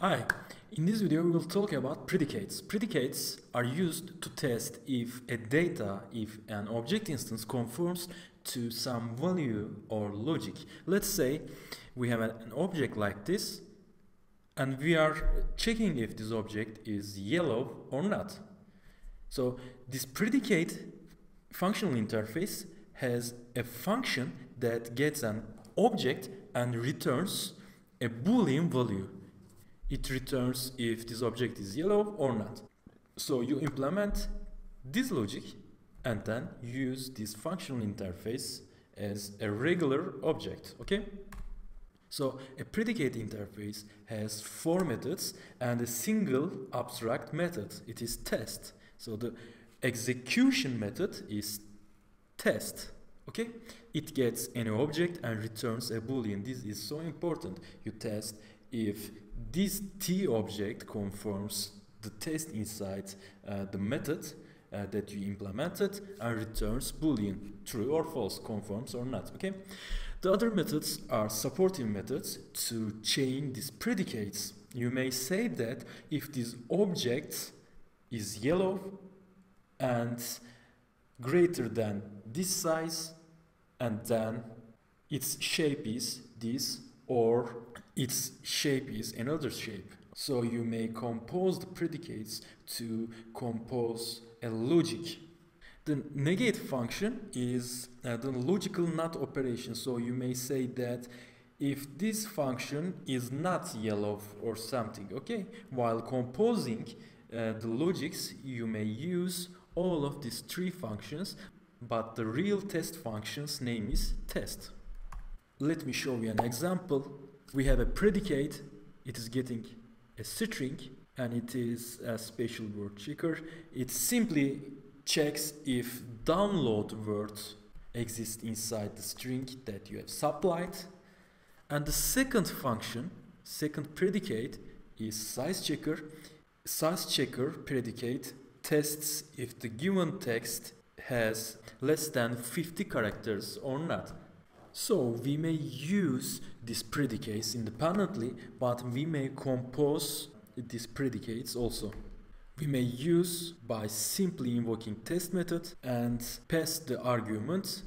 Hi, in this video we will talk about predicates. Predicates are used to test if an object instance conforms to some value or logic. Let's say we have an object like this and we are checking if this object is yellow or not. So this predicate functional interface has a function that gets an object and returns a Boolean value. It returns if this object is yellow or not. So you implement this logic and then use this functional interface as a regular object, okay? So a predicate interface has four methods and a single abstract method. It is test. So the execution method is test, okay? It gets an object and returns a Boolean. This is so important. You test if this T object conforms the test inside the method that you implemented and returns Boolean, true or false, conforms or not, okay? The other methods are supportive methods to chain these predicates. You may say that if this object is yellow and greater than this size, and then its shape is this, or its shape is another shape. So you may compose the predicates to compose a logic. The negate function is the logical not operation. So you may say that if this function is not yellow or something, okay? While composing the logics, you may use all of these three functions, but the real test function's name is test. Let me show you an example. We have a predicate, it is getting a string and it is a special word checker. It simply checks if download words exist inside the string that you have supplied. And the second function, second predicate, is size checker. Size checker predicate tests if the given text has less than 50 characters or not. So we may use these predicates independently, but we may compose these predicates also. We may use by simply invoking test method and pass the argument.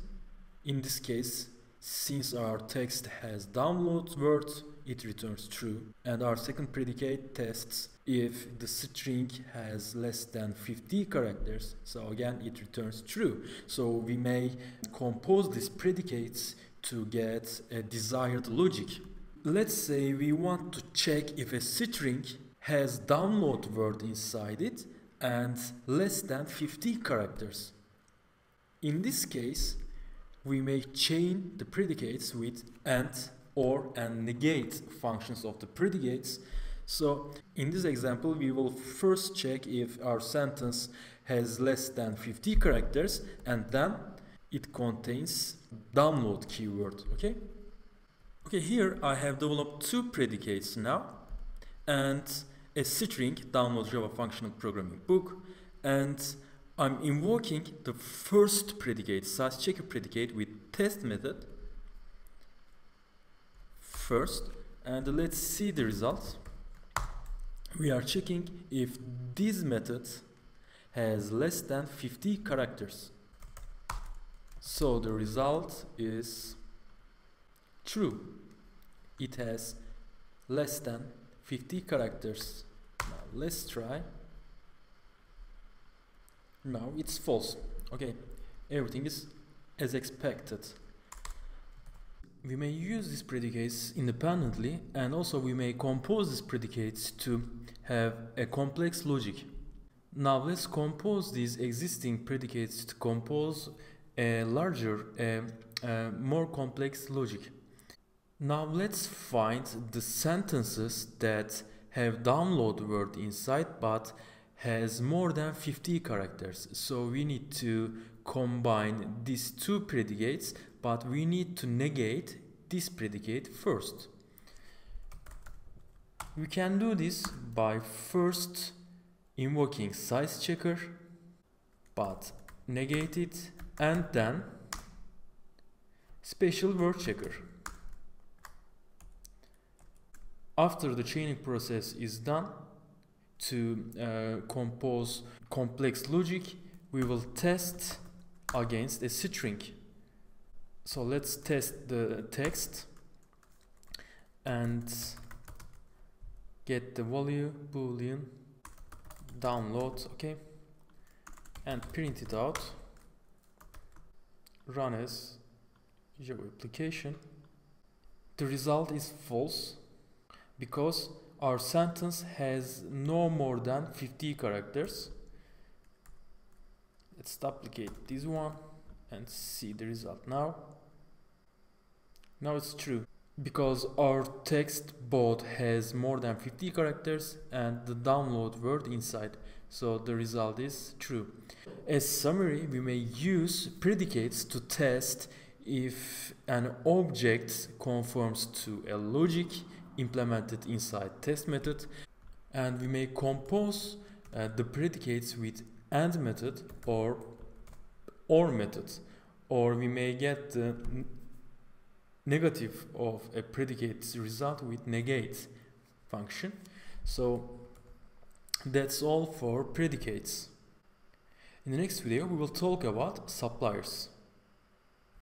In this case, since our text has download word, it returns true. And our second predicate tests if the string has less than 50 characters. So again, it returns true. So we may compose these predicates to get a desired logic. Let's say we want to check if a string has download word inside it and less than 50 characters. In this case, we may chain the predicates with AND, OR, and negate functions of the predicates. So in this example, we will first check if our sentence has less than 50 characters and then it contains download keyword, okay? Okay, here I have developed two predicates now and a string, download Java functional programming book, and I'm invoking the first predicate, size checker predicate, with test method first, and let's see the results. We are checking if this method has less than 50 characters. So the result is true. It has less than 50 characters. Now let's try. Now it's false. Okay, everything is as expected. We may use these predicates independently, and also we may compose these predicates to have a complex logic. Now let's compose these existing predicates to compose a larger, more complex logic. Now let's find the sentences that have download word inside but has more than 50 characters. So we need to combine these two predicates, but we need to negate this predicate first. We can do this by first invoking size checker, but negate it, and then special word checker. After the chaining process is done, to compose complex logic, we will test against a string. So let's test the text and get the value boolean download, okay, and print it out, run as Java application. The result is false because our sentence has no more than 50 characters. Let's duplicate this one and see the result now. Now it's true because our text both has more than 50 characters and the download word inside, so the result is true. As summary, we may use predicates to test if an object conforms to a logic implemented inside test method, and we may compose the predicates with AND method or OR method, or we may get the negative of a predicate's result with negate function. So that's all for predicates. In the next video we will talk about suppliers.